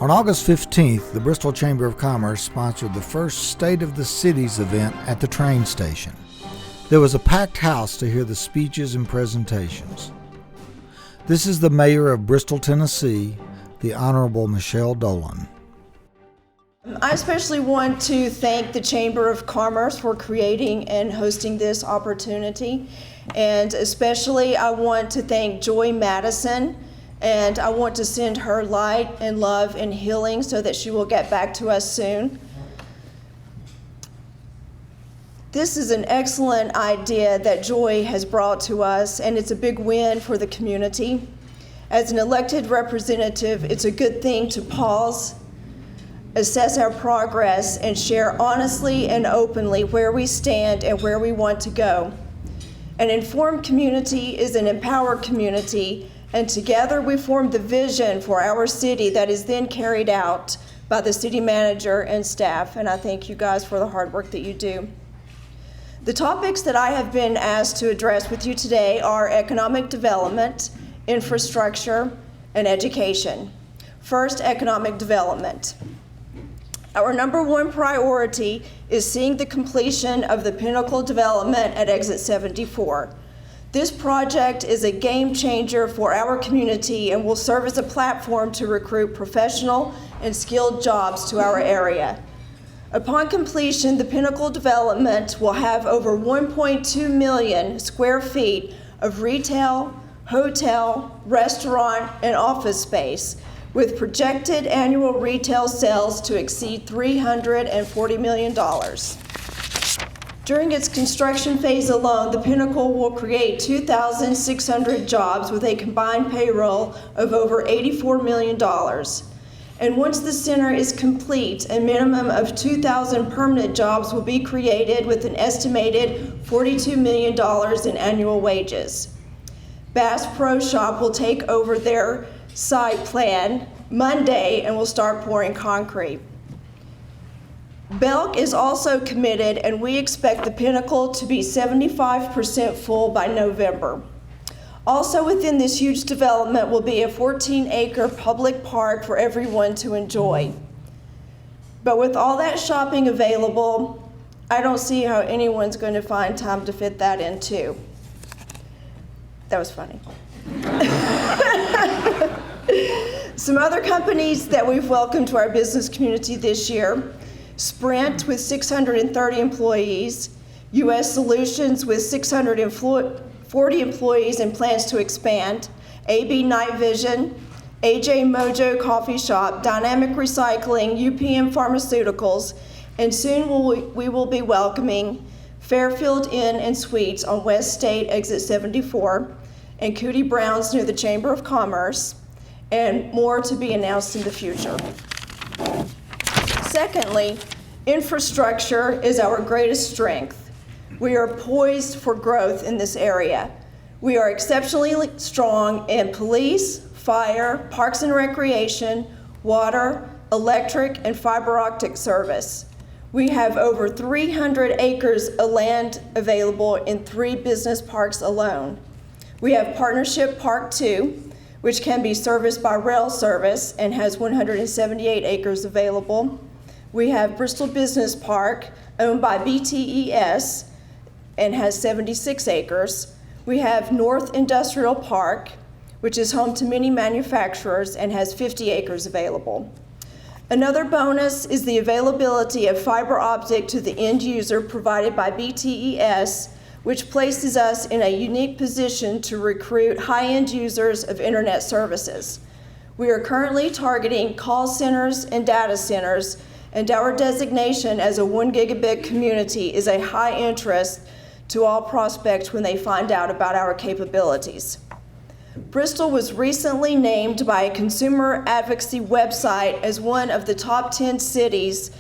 On August 15th, the Bristol Chamber of Commerce sponsored the first State of the Cities event at the train station. There was a packed house to hear the speeches and presentations. This is the Mayor of Bristol, Tennessee, the Honorable Michelle Dolan. I especially want to thank the Chamber of Commerce for creating and hosting this opportunity. And especially I want to thank Joy Madison, and I want to send her light and love and healing so that she will get back to us soon. This is an excellent idea that Joy has brought to us, and it's a big win for the community. As an elected representative, it's a good thing to pause, assess our progress, and share honestly and openly where we stand and where we want to go. An informed community is an empowered community, and together we form the vision for our city that is then carried out by the city manager and staff, and I thank you guys for the hard work that you do. The topics that I have been asked to address with you today are economic development, infrastructure, and education. First, economic development. Our number one priority is seeing the completion of the Pinnacle development at Exit 74. This project is a game changer for our community and will serve as a platform to recruit professional and skilled jobs to our area. Upon completion, the Pinnacle development will have over 1.2 million square feet of retail, hotel, restaurant, and office space, with projected annual retail sales to exceed $340 million. During its construction phase alone, the Pinnacle will create 2,600 jobs with a combined payroll of over $84 million. And once the center is complete, a minimum of 2,000 permanent jobs will be created with an estimated $42 million in annual wages. Bass Pro Shop will take over their site plan Monday and will start pouring concrete. Belk is also committed, and we expect the Pinnacle to be 75% full by November. Also within this huge development will be a 14-acre public park for everyone to enjoy. But with all that shopping available, I don't see how anyone's going to find time to fit that in too. That was funny. Some other companies that we've welcomed to our business community this year: Sprint with 630 employees, US Solutions with 640 employees and plans to expand, AB Night Vision, AJ Mojo Coffee Shop, Dynamic Recycling, UPM Pharmaceuticals, and soon we will be welcoming Fairfield Inn and Suites on West State Exit 74, and Cootie Brown's near the Chamber of Commerce, and more to be announced in the future. Secondly, infrastructure is our greatest strength. We are poised for growth in this area. We are exceptionally strong in police, fire, parks and recreation, water, electric, and fiber optic service. We have over 300 acres of land available in 3 business parks alone. We have Partnership Park 2, which can be serviced by rail service and has 178 acres available. We have Bristol Business Park, owned by BTES, and has 76 acres. We have North Industrial Park, which is home to many manufacturers and has 50 acres available. Another bonus is the availability of fiber optic to the end user provided by BTES, which places us in a unique position to recruit high-end users of internet services. We are currently targeting call centers and data centers, and our designation as a 1 gigabit community is a high interest to all prospects when they find out about our capabilities. Bristol was recently named by a consumer advocacy website as one of the top 10 cities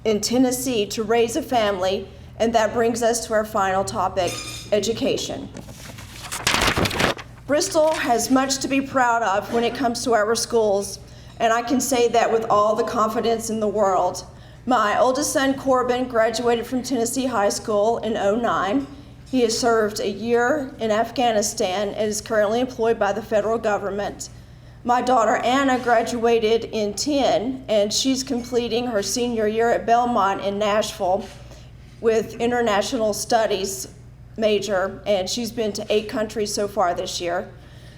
in Tennessee to raise a family, and that brings us to our final topic, education. Bristol has much to be proud of when it comes to our schools, and I can say that with all the confidence in the world. My oldest son, Corbin, graduated from Tennessee High School in '09. He has served a year in Afghanistan and is currently employed by the federal government. My daughter Anna graduated in 10, and she's completing her senior year at Belmont in Nashville with international studies major, and she's been to 8 countries so far this year.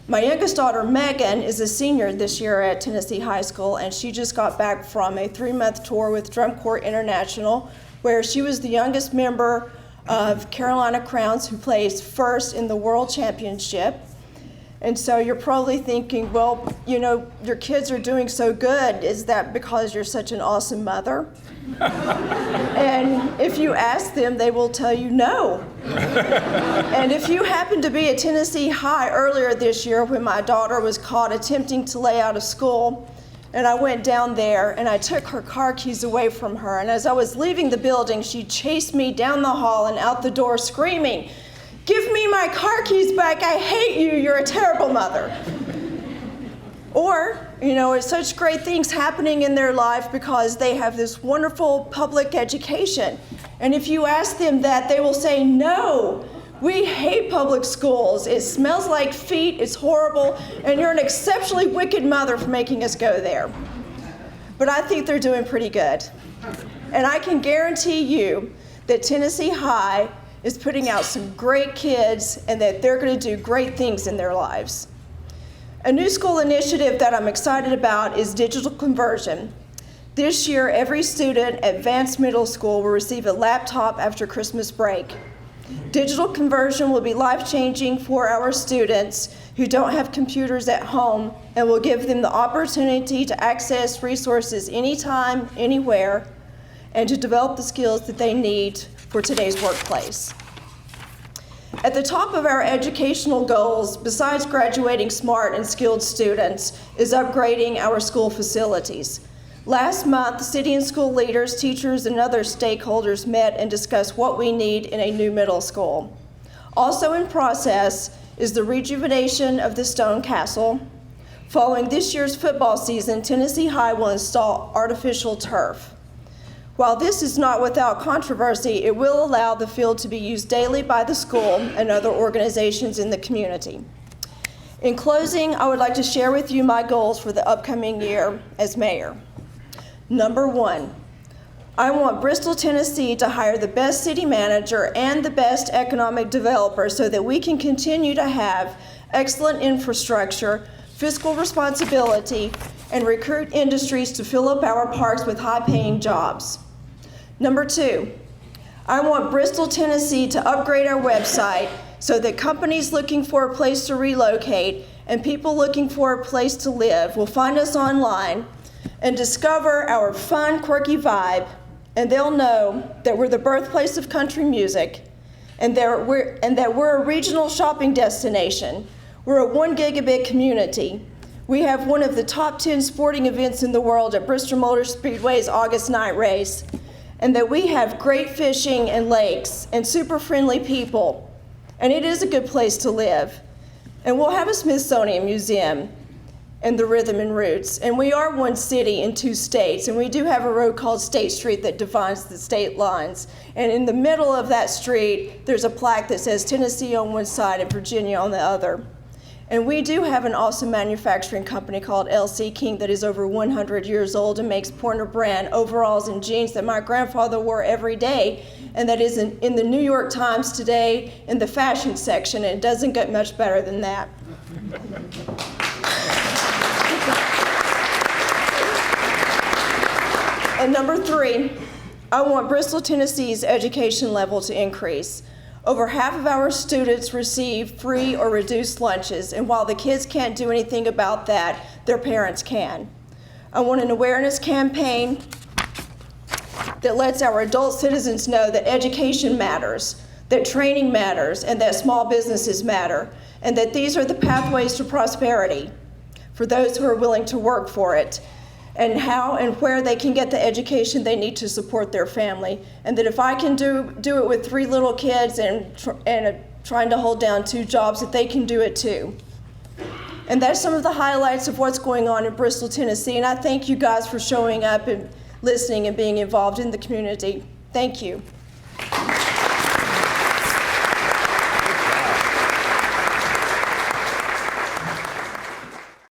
My youngest daughter Megan is a senior this year at Tennessee High School, and she just got back from a 3-month tour with Drum Corps International, where she was the youngest member of Carolina Crowns who placed first in the World Championship. And so you're probably thinking, well, you know, your kids are doing so good. Is that because you're such an awesome mother? And if you ask them, they will tell you no. And if you happened to be at Tennessee High earlier this year when my daughter was caught attempting to lay out of school, and I went down there and I took her car keys away from her, and as I was leaving the building, she chased me down the hall and out the door screaming, "Give me my car keys back, I hate you, you're a terrible mother." Or, you know, it's such great things happening in their life because they have this wonderful public education. And if you ask them that, they will say, "No, we hate public schools. It smells like feet, it's horrible, and you're an exceptionally wicked mother for making us go there." But I think they're doing pretty good. And I can guarantee you that Tennessee High is putting out some great kids and that they're going to do great things in their lives. A new school initiative that I'm excited about is digital conversion. This year, every student at Vance Middle School will receive a laptop after Christmas break. Digital conversion will be life-changing for our students who don't have computers at home and will give them the opportunity to access resources anytime, anywhere, and to develop the skills that they need for today's workplace. At the top of our educational goals, besides graduating smart and skilled students, is upgrading our school facilities. Last month, city and school leaders, teachers, and other stakeholders met and discussed what we need in a new middle school. Also in process is the rejuvenation of the Stone Castle. Following this year's football season, Tennessee High will install artificial turf. While this is not without controversy, it will allow the field to be used daily by the school and other organizations in the community. In closing, I would like to share with you my goals for the upcoming year as mayor. Number 1, I want Bristol, Tennessee to hire the best city manager and the best economic developer so that we can continue to have excellent infrastructure, fiscal responsibility, and recruit industries to fill up our parks with high-paying jobs. Number 2, I want Bristol, Tennessee to upgrade our website so that companies looking for a place to relocate and people looking for a place to live will find us online and discover our fun, quirky vibe, and they'll know that we're the birthplace of country music and that we're a regional shopping destination. We're a 1 gigabit community. We have one of the top 10 sporting events in the world at Bristol Motor Speedway's August night race, and that we have great fishing and lakes and super friendly people, and it is a good place to live. And we'll have a Smithsonian Museum and the Rhythm and Roots, and we are one city in 2 states, and we do have a road called State Street that defines the state lines. And in the middle of that street, there's a plaque that says Tennessee on one side and Virginia on the other. And we do have an awesome manufacturing company called L.C. King that is over 100 years old and makes Porter brand overalls and jeans that my grandfather wore every day, and that is in the New York Times today in the fashion section, and it doesn't get much better than that. And number 3, I want Bristol, Tennessee's education level to increase. Over half of our students receive free or reduced lunches, and while the kids can't do anything about that, their parents can. I want an awareness campaign that lets our adult citizens know that education matters, that training matters, and that small businesses matter, and that these are the pathways to prosperity for those who are willing to work for it, and how and where they can get the education they need to support their family. And that if I can do it with 3 little kids and trying to hold down 2 jobs, that they can do it too. And that's some of the highlights of what's going on in Bristol, Tennessee. And I thank you guys for showing up and listening and being involved in the community. Thank you.